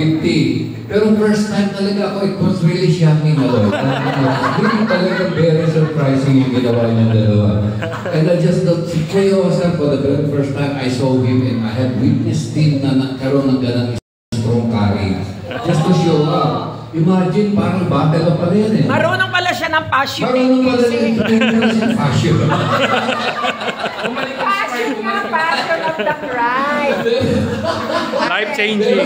50. Pero first time talaga ako, it was really shocking. Really talaga very surprising yung ginawa niya dalawa. And I just thought, si Kuya Oscar, for the very first time I saw him and I had witnessed him na nagkaroon ng ganang strong courage. Just to show up. Imagine, parang battle pala yan eh. Marunong pala siya ng passion. Marunong pala siya ng passion. Passion of the Christ. Life-changing.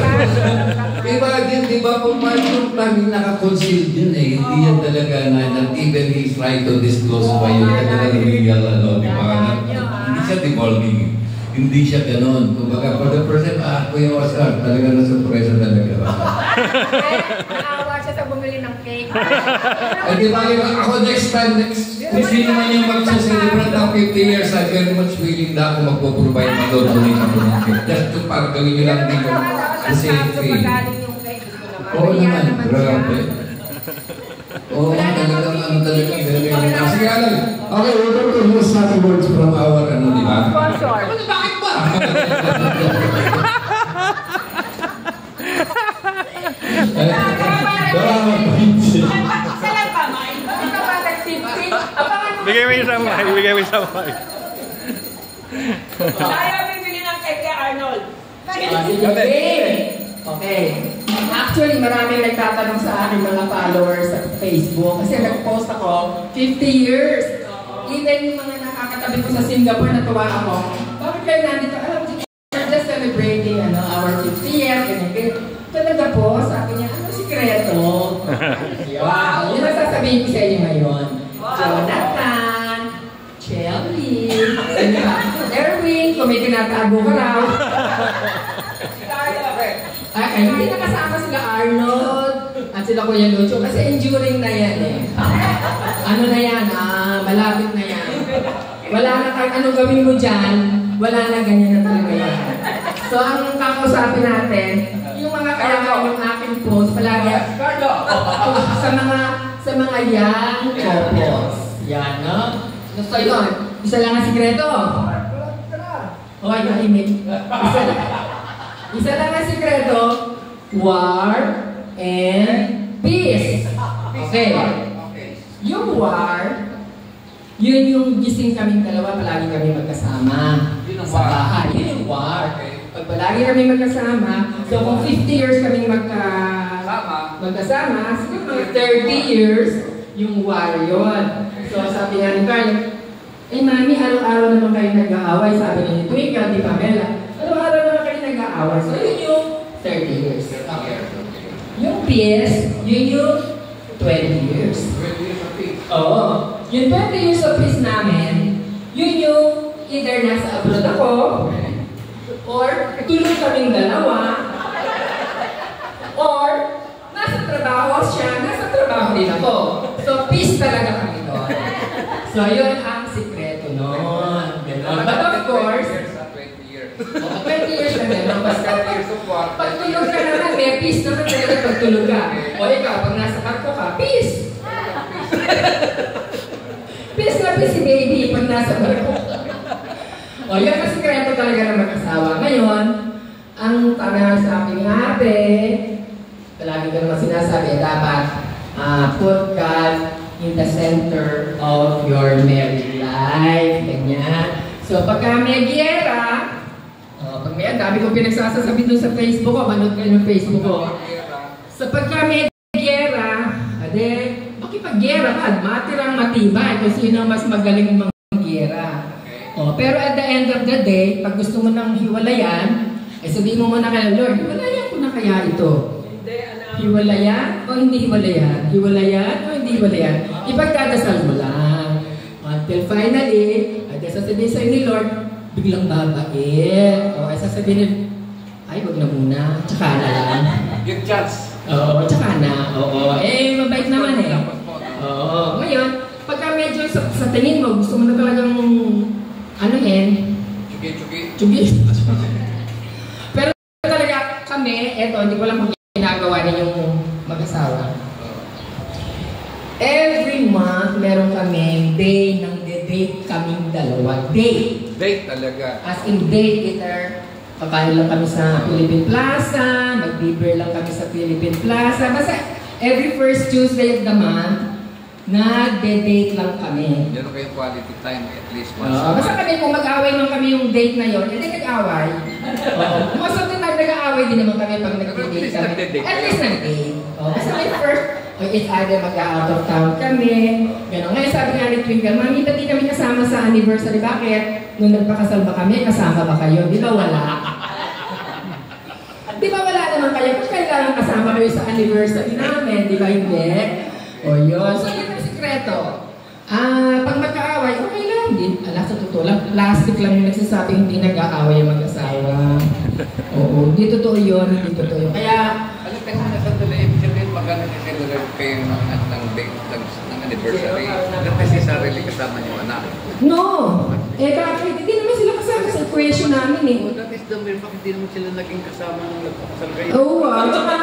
Imagine, di ba kung paano namin nakakoncealed yun eh. Hindi yan talaga not even he's trying to disclose pa yun. Talaga real, di ba? Hindi siya devolving. Hindi siya ganon. Kumbaga, for the first time, Kuya Oscar, talaga na-surpresa talaga. Naawa siya sa bumili ng cake. Eh, di ba, ako next time, kung sino man yung mag-celebrate ng 50 years, I'm very much willing na ako magpo-provide mag-donate ako ng cake. Just to parang gawin nyo lang din yung the same thing. Oo naman, grabe. Oo, talagang ano talaga. Sige, alam. Okay, we're going to use some words from our, di ba? Sponsor. Bakit ba? Bigay mo yung samay, bigay mo yung samay. Kaya bibili ng cake kay Arnold. Okay. Actually, maraming nagtatanong sa akin mga followers sa Facebook kasi nag-post ako 50 years. Even yung mga nakakatabi ko sa Singapore, natuwa ako. Bakit kayo nandito? Alam mo, we're just celebrating our 50th. Talaga po, sabi niya, ano sikreto? Wow! Yun ang sasabihin ko sa inyo ngayon. Jonathan, Shelly, Erwin, kung may tinatago ka raw. Ay, hindi nakasama sila Arnold at sila Kuya Lucho kasi enduring na yan eh. Ano na yan, malapit na yan. Wala na kahit anong gawin mo dyan, wala na ganyan na talaga yan. So, ang kakausapin natin, yung mga kailangan yung aking post, palagi sa mga young couples. Yan, no? So, yun. Isa lang ang sikreto. Okay, malimit. Isa lang ang sikreto, war and peace. Okay. Yung war, yun yung gising kaming dalawa, palagi kami magkasama sa bahay. Yun yung war. Pag palagi kami magkasama, so kung 50 years kaming magkasama, siguro mga 30 years, yung war yun. So sabi nga ni Carl, eh mami, araw-araw naman kayo nag-aaway, sabi ni Twinka, di Pamela. Araw-araw naman kayo nag-aaway. So yun yung 30 years. Yung peace, yun yung 20 years. Oo. Yung 20 years of peace namin, yun yung either nasa abroad ako, or tulong kaming dalawa, or nasa trabaho siya, nasa trabaho din ako. So peace talaga kami doon. So yun ang sikreto noon. But of course, 20 years na gano'n. Basta pagtulog ka naman, may peace naman talaga pagtulog ka. O ikaw, pag nasa barko ka, peace! Peace na peace si baby pag nasa barko. O yun ang sikreto talaga ng mag-asawa. Ngayon, ang tama sa aking ate, palagi ko naman sinasabi, dapat put God in the center of your married life. Ganyan. So pagka may giyera, pag may dami kong pinagsasasabi doon sa Facebook ko, manood kayo ng Facebook ko. So pagka may giyera, makipag-giyera ka, matirang matibay kung sino mas magaling mag-giyera. Pero at the end of the day, pag gusto mo nang hiwalayan, sabihin mo muna kay Lord, hiwalayan ko na kaya ito? Hiwalayan o hindi hiwalayan? Hiwalayan o hindi hiwalayan? Ipagdadasal mo lang. Until finally, sasabihin sa'yo ni Lord, biglang babait. O sasabihin ni, ay, wag na muna. Tsaka na lang. Give chance. Oo, tsaka na. Oo, mabait naman eh. Oo, ngayon, pagka medyo sa tingin mo, gusto mo na talagang, Chugi. Pero talaga kami, hindi ko lang kung ginagawa ninyong mag-asawa. Every month, meron kami day ng date kaming dalawa. Date. Date talaga. As in date, either Kakain lang kami sa Philippine Plaza, mag-beer lang kami sa Philippine Plaza. Basta every first Tuesday of the month, nagde-date lang kami. Meron kayong quality time at least once a Basta month. kami, kung mag-away man kami yung date na yon, hindi nag-away. Most of the time, nag-away din naman kami pag nag-date kami. At least nag-date. Basta may first, it's either mag-out of town kami. Gano'n. Ngayon sabi nga ni Twinkle, Mami, ba't di kami kasama sa anniversary? Bakit? Nung nagpakasal ba kami, kasama ba kayo? Di ba wala? Di ba wala naman kayo? Kung kailangan kasama kayo sa anniversary namin, di ba hindi? O yun. So yun ang sikreto. Pag magkaaway, okay lang din. Sa totoo lang, plastic lang yung nagsasabing hindi nag-aaway yung mag-asawa. Oo, hindi totoo yun, hindi totoo yun. Kaya, Alam ka naman sa dala, ibig sabihin magkano i-celebrate kayo ng date, ng anniversary. Not necessarily kasama yung anak. no! Bakit? Hindi naman sila kasama sa equation namin eh. Oh, that is the way, bakit hindi naman sila naging kasama nung nagpapasal kayo? Oo, tsaka